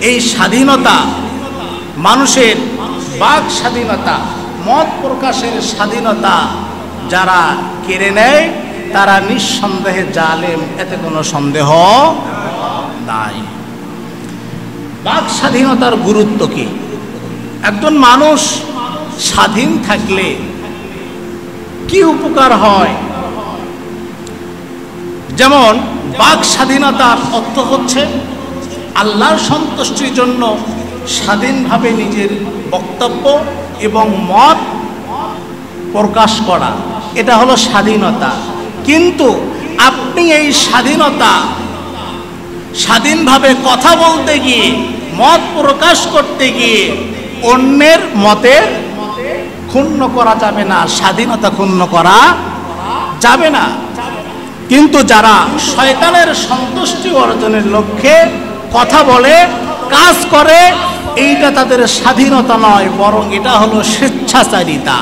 এই স্বাধীনতা, মানুষের বাক স্বাধীনতা, মত প্রকাশের স্বাধীনতা যারা কেড়ে নেয় তারা নিঃসন্দেহে জালেম, এতে কোনো সন্দেহ নাই। বাক স্বাধীনতার গুরুত্ব কি? একজন মানুষ স্বাধীন থাকলে কি উপকার হয়? যেমন বাক স্বাধীনতার অর্থ হচ্ছে আল্লাহর সন্তুষ্টির জন্য স্বাধীনভাবে নিজের বক্তব্য এবং মত প্রকাশ করা, এটা হলো স্বাধীনতা। কিন্তু আপনি এই স্বাধীনভাবে কথা বলতে গিয়ে, মত প্রকাশ করতে গিয়ে অন্যের মতে ক্ষুণ্ণ করা যাবে না, স্বাধীনতা ক্ষুণ্ণ করা যাবে না। কিন্তু যারা শয়তানের সন্তুষ্টি অর্জনের লক্ষ্যে কথা বলে, কাজ করে, এইটা তাদের স্বাধীনতা নয়, বরং এটা হলো স্বেচ্ছাচারিতা।